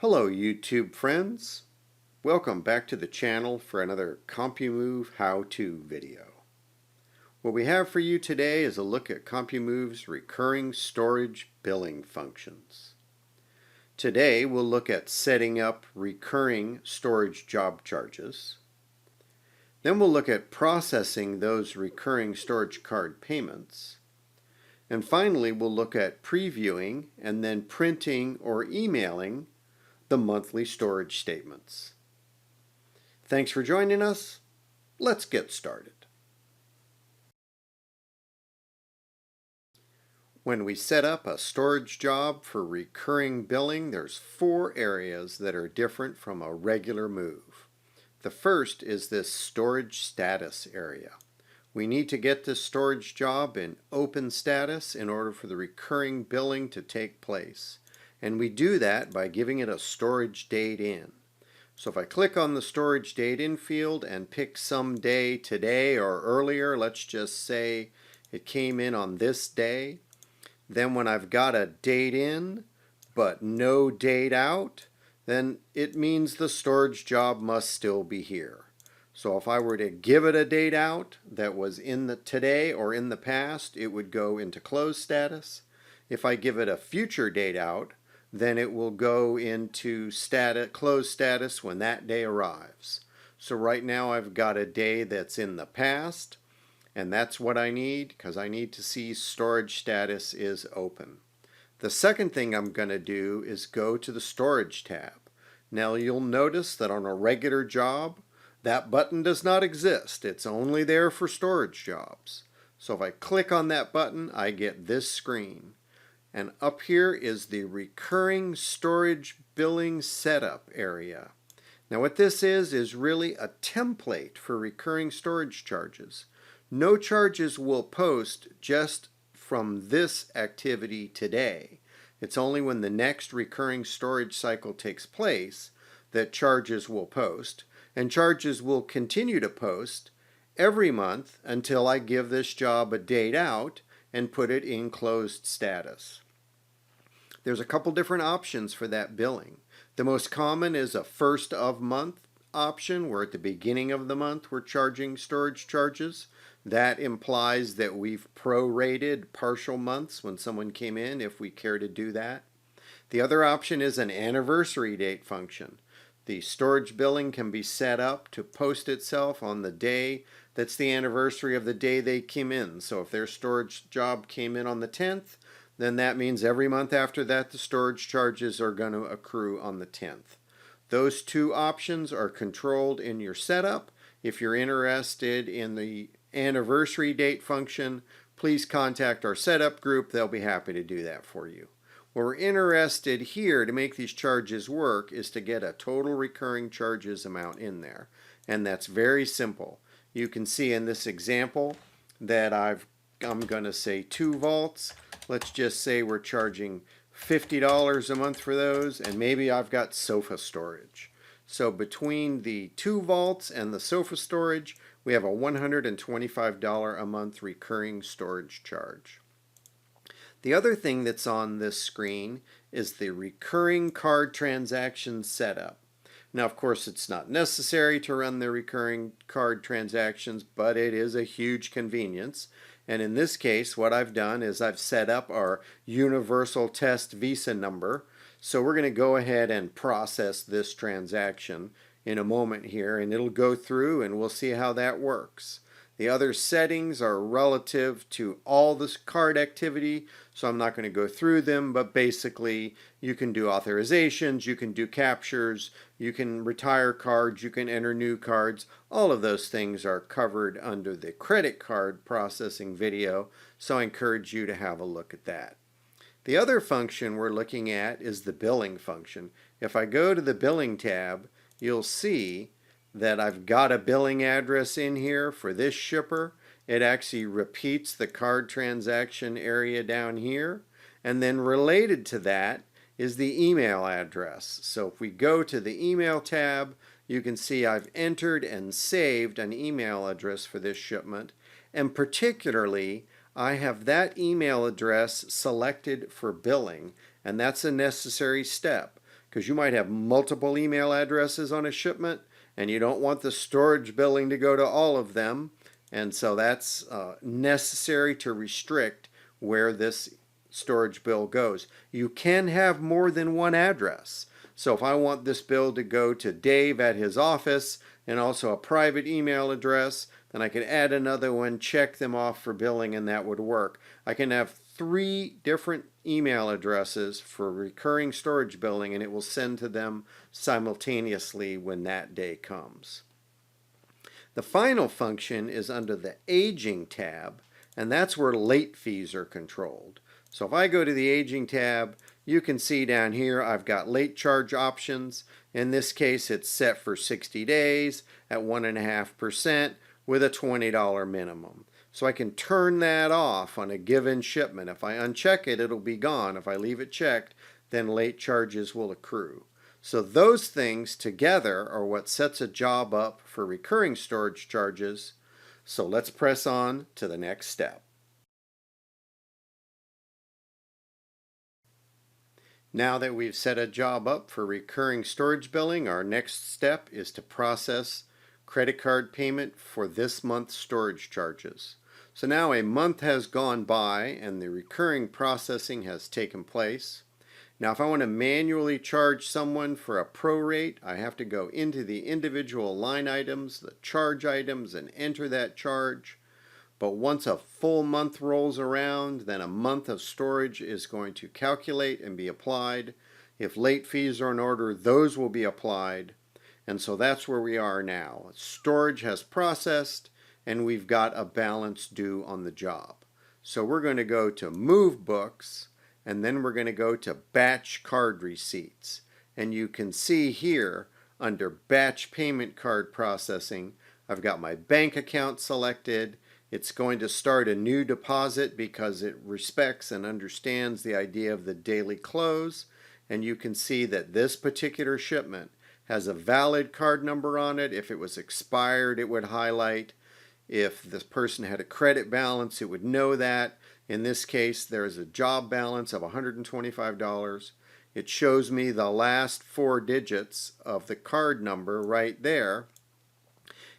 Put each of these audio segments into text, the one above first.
Hello YouTube friends. Welcome back to the channel for another CompuMove how-to video. What we have for you today is a look at CompuMove's recurring storage billing functions. Today we'll look at setting up recurring storage job charges. Then we'll look at processing those recurring storage card payments. And finally we'll look at previewing and then printing or emailing the monthly storage statements. Thanks for joining us. Let's get started. When we set up a storage job for recurring billing, there's 4 areas that are different from a regular move. The first is this storage status area. We need to get this storage job in open status in order for the recurring billing to take place. And we do that by giving it a storage date in. So if I click on the storage date in field and pick some day today or earlier, let's just say it came in on this day, then when I've got a date in but no date out, then it means the storage job must still be here. So if I were to give it a date out that was in the today or in the past, it would go into closed status. If I give it a future date out, then it will go into closed status when that day arrives. So right now I've got a day that's in the past, and that's what I need because I need to see storage status is open. The second thing I'm going to do is go to the Storage tab. Now you'll notice that on a regular job, that button does not exist. It's only there for storage jobs. So if I click on that button, I get this screen. And up here is the recurring storage billing setup area. Now what this is really a template for recurring storage charges. No charges will post just from this activity today. It's only when the next recurring storage cycle takes place that charges will post. And charges will continue to post every month until I give this job a date out and put it in closed status. There's a couple different options for that billing. The most common is a first of month option, where at the beginning of the month we're charging storage charges. That implies that we've prorated partial months when someone came in, if we care to do that. The other option is an anniversary date function. The storage billing can be set up to post itself on the day that's the anniversary of the day they came in. So if their storage job came in on the 10th, then that means every month after that the storage charges are going to accrue on the 10th. Those two options are controlled in your setup. If you're interested in the anniversary date function, please contact our setup group. They'll be happy to do that for you. What we're interested here to make these charges work is to get a total recurring charges amount in there. And that's very simple. You can see in this example that I'm going to say 2 vaults. Let's just say we're charging $50 a month for those, and maybe I've got sofa storage. So between the 2 vaults and the sofa storage, we have a $125 a month recurring storage charge. The other thing that's on this screen is the recurring card transaction setup. Now, of course, it's not necessary to run the recurring card transactions, but it is a huge convenience. And in this case, what I've done is I've set up our universal test Visa number. So we're going to go ahead and process this transaction in a moment here, and it'll go through and we'll see how that works. The other settings are relative to all this card activity, so I'm not going to go through them, but basically you can do authorizations, you can do captures, you can retire cards, you can enter new cards. All of those things are covered under the credit card processing video, so I encourage you to have a look at that. The other function we're looking at is the billing function. If I go to the billing tab, you'll see that I've got a billing address in here for this shipper. It actually repeats the card transaction area down here. And then related to that is the email address. So if we go to the email tab, you can see I've entered and saved an email address for this shipment. And particularly, I have that email address selected for billing. And that's a necessary step, because you might have multiple email addresses on a shipment and you don't want the storage billing to go to all of them. And so that's necessary to restrict where this storage bill goes. You can have more than one address. So if I want this bill to go to Dave at his office and also a private email address, then I could add another one, check them off for billing, and that would work. I can have 3 different email addresses for recurring storage billing, and it will send to them simultaneously when that day comes. The final function is under the Aging tab, and that's where late fees are controlled. So if I go to the Aging tab, you can see down here I've got late charge options. In this case, it's set for 60 days at 1.5% with a $20 minimum. So I can turn that off on a given shipment. If I uncheck it, it'll be gone. If I leave it checked, then late charges will accrue. So those things together are what sets a job up for recurring storage charges. So let's press on to the next step. Now that we've set a job up for recurring storage billing, our next step is to process credit card payment for this month's storage charges. So now a month has gone by and the recurring processing has taken place. Now if I want to manually charge someone for a prorate, I have to go into the individual line items, the charge items, and enter that charge. But once a full month rolls around, then a month of storage is going to calculate and be applied. If late fees are in order, those will be applied. And so that's where we are now. Storage has processed and we've got a balance due on the job. So we're going to go to Move Books, and then we're going to go to Batch Card Receipts. And you can see here under Batch Payment Card Processing, I've got my bank account selected. It's going to start a new deposit because it respects and understands the idea of the daily close. And you can see that this particular shipment has a valid card number on it. If it was expired, it would highlight. If this person had a credit balance, it would know that. In this case, there's a job balance of $125. It shows me the last 4 digits of the card number right there.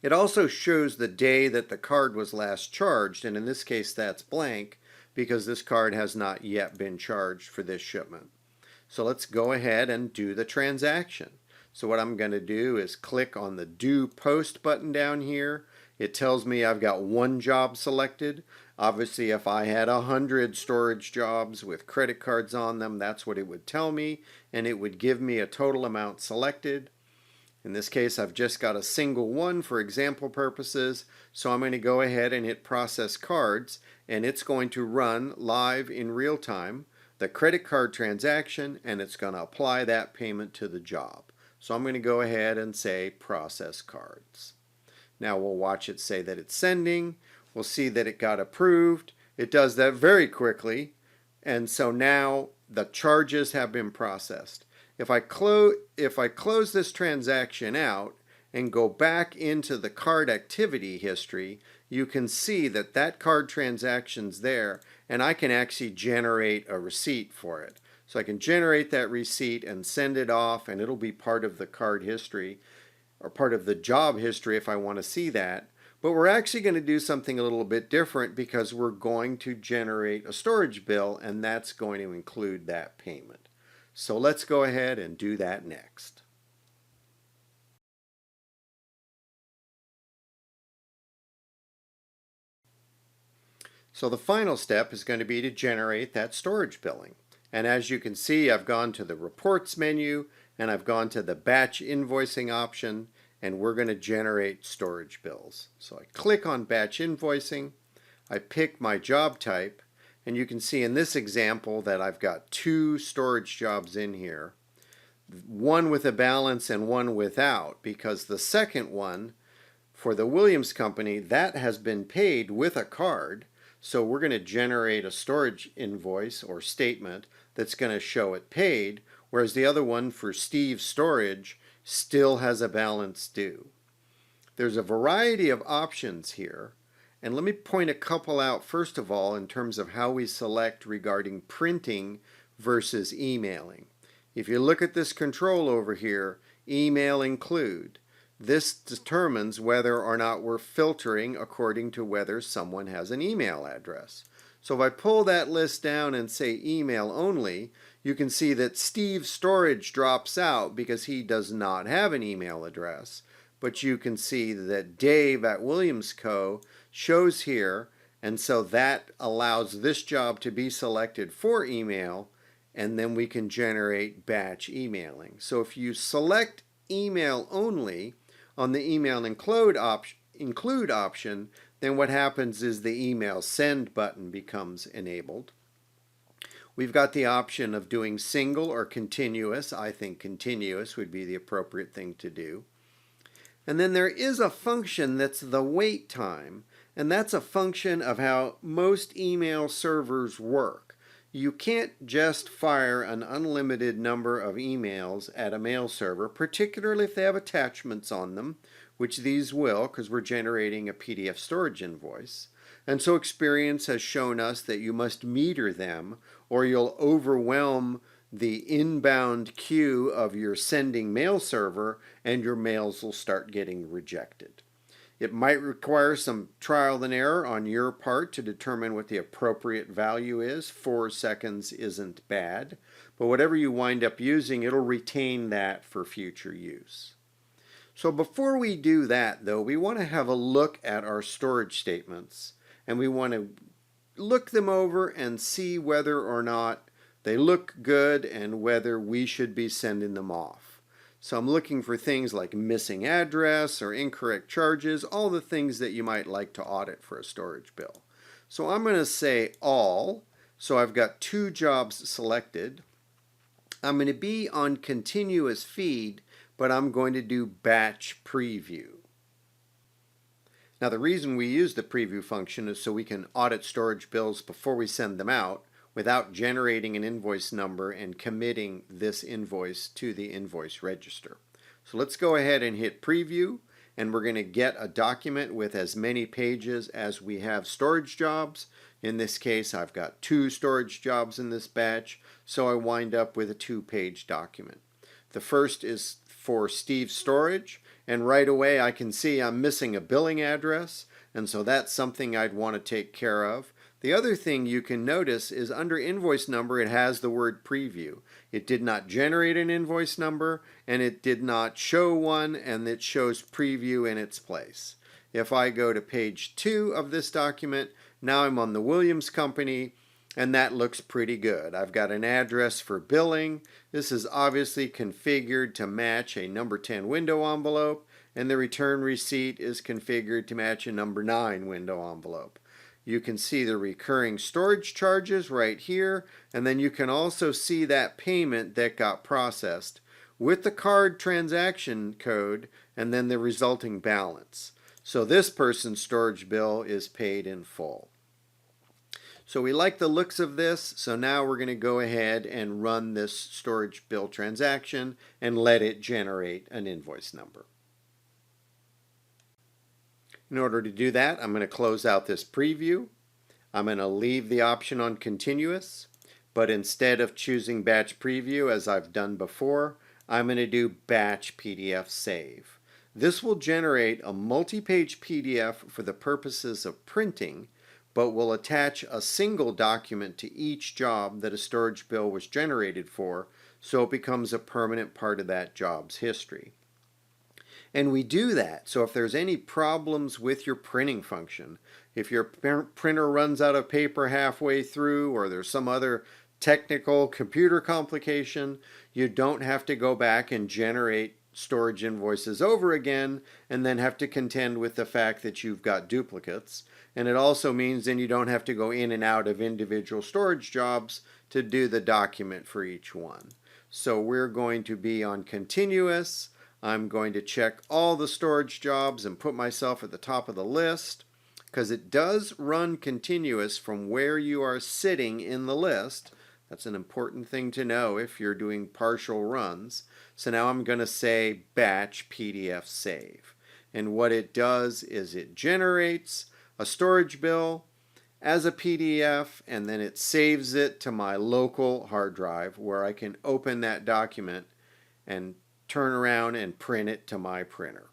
It also shows the day that the card was last charged, and in this case that's blank because this card has not yet been charged for this shipment. So let's go ahead and do the transaction. So what I'm going to do is click on the Do Post button down here. It tells me I've got 1 job selected. Obviously, if I had 100 storage jobs with credit cards on them, that's what it would tell me, and it would give me a total amount selected. In this case, I've just got a single one for example purposes, so I'm going to go ahead and hit Process Cards, and it's going to run live in real time the credit card transaction, and it's going to apply that payment to the job. So I'm going to go ahead and say Process Cards. Now we'll watch it say that it's sending. We'll see that it got approved. It does that very quickly, and so now the charges have been processed. If I close this transaction out and go back into the card activity history, you can see that that card transaction's there, and I can actually generate a receipt for it. So I can generate that receipt and send it off, and it'll be part of the card history or part of the job history if I want to see that. But we're actually going to do something a little bit different because we're going to generate a storage bill, and that's going to include that payment. So let's go ahead and do that next. So the final step is going to be to generate that storage billing. And as you can see, I've gone to the Reports menu and I've gone to the Batch Invoicing option, and we're going to generate storage bills. So I click on Batch Invoicing, I pick my job type, and you can see in this example that I've got 2 storage jobs in here, one with a balance and one without, because the second one for the Williams Company, that has been paid with a card. So we're going to generate a storage invoice or statement that's going to show it paid, whereas the other one for Steve's Storage still has a balance due. There's a variety of options here, and let me point a couple out first of all in terms of how we select regarding printing versus emailing. If you look at this control over here, email include, this determines whether or not we're filtering according to whether someone has an email address. So if I pull that list down and say email only, you can see that Steve's storage drops out because he does not have an email address. But you can see that Dave at Williams Co. shows here, and so that allows this job to be selected for email, and then we can generate batch emailing. So if you select email only on the email include option, then what happens is the email send button becomes enabled. We've got the option of doing single or continuous. I think continuous would be the appropriate thing to do. And then there is a function that's the wait time, and that's a function of how most email servers work. You can't just fire an unlimited number of emails at a mail server, particularly if they have attachments on them, which these will because we're generating a PDF storage invoice. And so experience has shown us that you must meter them or you'll overwhelm the inbound queue of your sending mail server and your mails will start getting rejected. It might require some trial and error on your part to determine what the appropriate value is. 4 seconds isn't bad, but whatever you wind up using, it'll retain that for future use. So before we do that, though, we want to have a look at our storage statements, and we want to look them over and see whether or not they look good and whether we should be sending them off. So I'm looking for things like missing address or incorrect charges, all the things that you might like to audit for a storage bill. So I'm going to say all. So I've got 2 jobs selected. I'm going to be on continuous feed, but I'm going to do batch preview. Now the reason we use the preview function is so we can audit storage bills before we send them out without generating an invoice number and committing this invoice to the invoice register. So let's go ahead and hit preview, and we're going to get a document with as many pages as we have storage jobs. In this case, I've got 2 storage jobs in this batch, so I wind up with a 2-page document. The first is for Steve's storage, and right away I can see I'm missing a billing address, and so that's something I'd want to take care of. The other thing you can notice is under invoice number it has the word preview. It did not generate an invoice number and it did not show one, and it shows preview in its place. If I go to page 2 of this document, now I'm on the Williams Company, and that looks pretty good. I've got an address for billing. This is obviously configured to match a number 10 window envelope, and the return receipt is configured to match a number 9 window envelope. You can see the recurring storage charges right here, and then you can also see that payment that got processed with the card transaction code and then the resulting balance. So this person's storage bill is paid in full. So we like the looks of this, so now we're going to go ahead and run this storage bill transaction and let it generate an invoice number. In order to do that, I'm going to close out this preview. I'm going to leave the option on continuous, but instead of choosing batch preview as I've done before, I'm going to do batch PDF save. This will generate a multi-page PDF for the purposes of printing, but will attach a single document to each job that a storage bill was generated for, so it becomes a permanent part of that job's history. And we do that so if there's any problems with your printing function, if your printer runs out of paper halfway through or there's some other technical computer complication, you don't have to go back and generate storage invoices over again and then have to contend with the fact that you've got duplicates. And it also means then you don't have to go in and out of individual storage jobs to do the document for each one. So we're going to be on continuous. I'm going to check all the storage jobs and put myself at the top of the list because it does run continuous from where you are sitting in the list. That's an important thing to know if you're doing partial runs. So now I'm going to say batch PDF save. And what it does is it generates a storage bill, as a PDF, and then it saves it to my local hard drive where I can open that document and turn around and print it to my printer.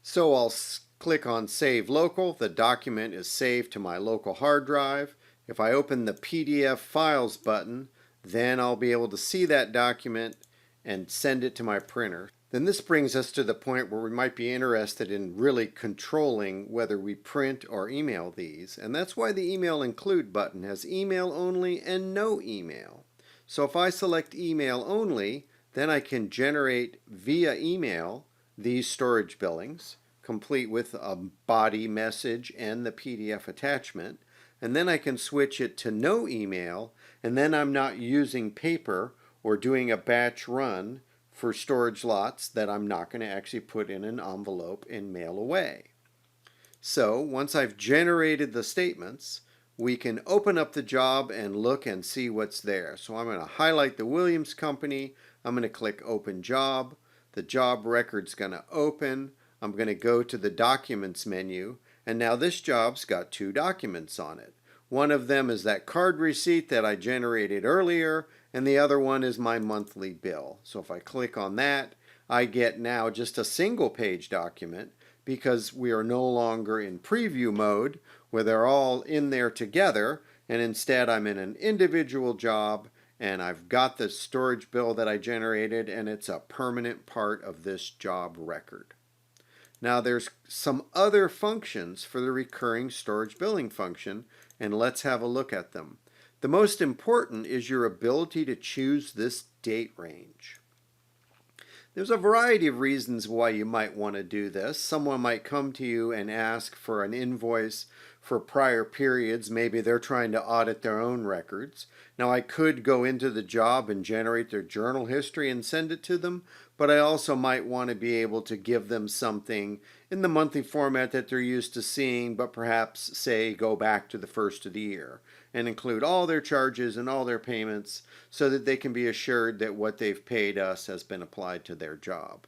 So I'll click on Save Local. The document is saved to my local hard drive. If I open the PDF Files button, then I'll be able to see that document and send it to my printer. Then this brings us to the point where we might be interested in really controlling whether we print or email these. And that's why the Email Include button has email only and no email. So if I select email only, then I can generate via email these storage billings, complete with a body message and the PDF attachment. And then I can switch it to no email, and then I'm not using paper or doing a batch run for storage lots that I'm not going to actually put in an envelope and mail away. So once I've generated the statements, we can open up the job and look and see what's there. So I'm going to highlight the Williams Company. I'm going to click Open Job. The job record's going to open. I'm going to go to the Documents menu, and now this job's got two documents on it. One of them is that card receipt that I generated earlier, and the other one is my monthly bill. So if I click on that, I get now just a single page document because we are no longer in preview mode where they're all in there together, and instead I'm in an individual job and I've got the storage bill that I generated, and it's a permanent part of this job record. Now there's some other functions for the recurring storage billing function, and let's have a look at them. The most important is your ability to choose this date range. There's a variety of reasons why you might want to do this. Someone might come to you and ask for an invoice for prior periods. Maybe they're trying to audit their own records. Now I could go into the job and generate their journal history and send it to them, but I also might want to be able to give them something in the monthly format that they're used to seeing, but perhaps say go back to the first of the year and include all their charges and all their payments so that they can be assured that what they've paid us has been applied to their job.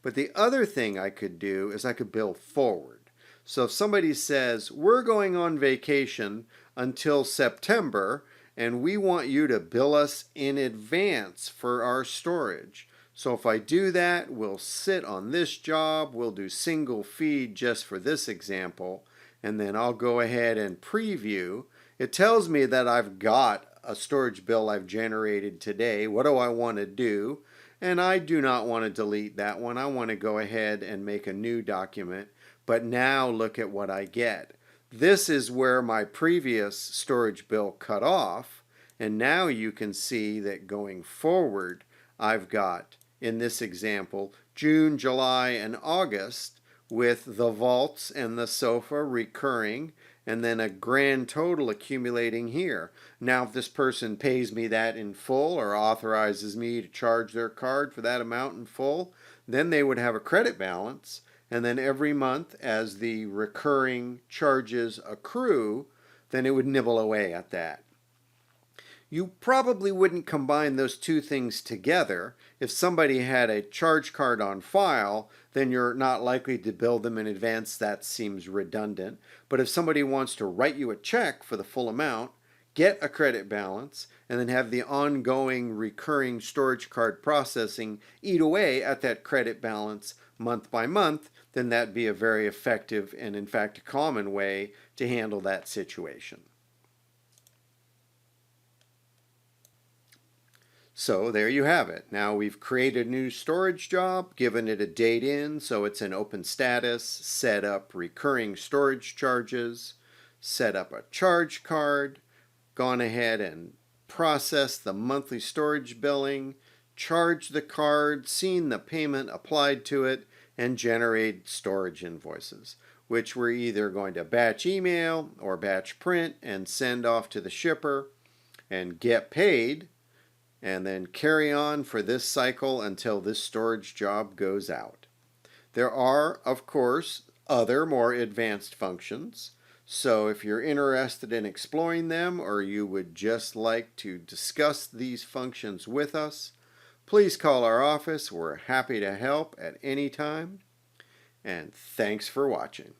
But the other thing I could do is I could bill forward. So if somebody says, we're going on vacation until September and we want you to bill us in advance for our storage. So if I do that, we'll sit on this job, we'll do single feed just for this example, and then I'll go ahead and preview. It tells me that I've got a storage bill I've generated today. What do I want to do? And I do not want to delete that one. I want to go ahead and make a new document. But now look at what I get. This is where my previous storage bill cut off. And now you can see that going forward, I've got, in this example, June, July, and August with the vaults and the sofa recurring, and then a grand total accumulating here. Now if this person pays me that in full or authorizes me to charge their card for that amount in full, then they would have a credit balance, and then every month as the recurring charges accrue, then it would nibble away at that. You probably wouldn't combine those two things together. If somebody had a charge card on file, then you're not likely to bill them in advance. That seems redundant. But if somebody wants to write you a check for the full amount, get a credit balance, and then have the ongoing recurring storage card processing eat away at that credit balance month by month, then that'd be a very effective and in fact a common way to handle that situation. So there you have it. Now we've created a new storage job, given it a date in, so it's in open status, set up recurring storage charges, set up a charge card, gone ahead and processed the monthly storage billing, charged the card, seen the payment applied to it, and generate storage invoices, which we're either going to batch email or batch print and send off to the shipper and get paid, and then carry on for this cycle until this storage job goes out. There are, of course, other more advanced functions. So if you're interested in exploring them, or you would just like to discuss these functions with us, please call our office. We're happy to help at any time. And thanks for watching.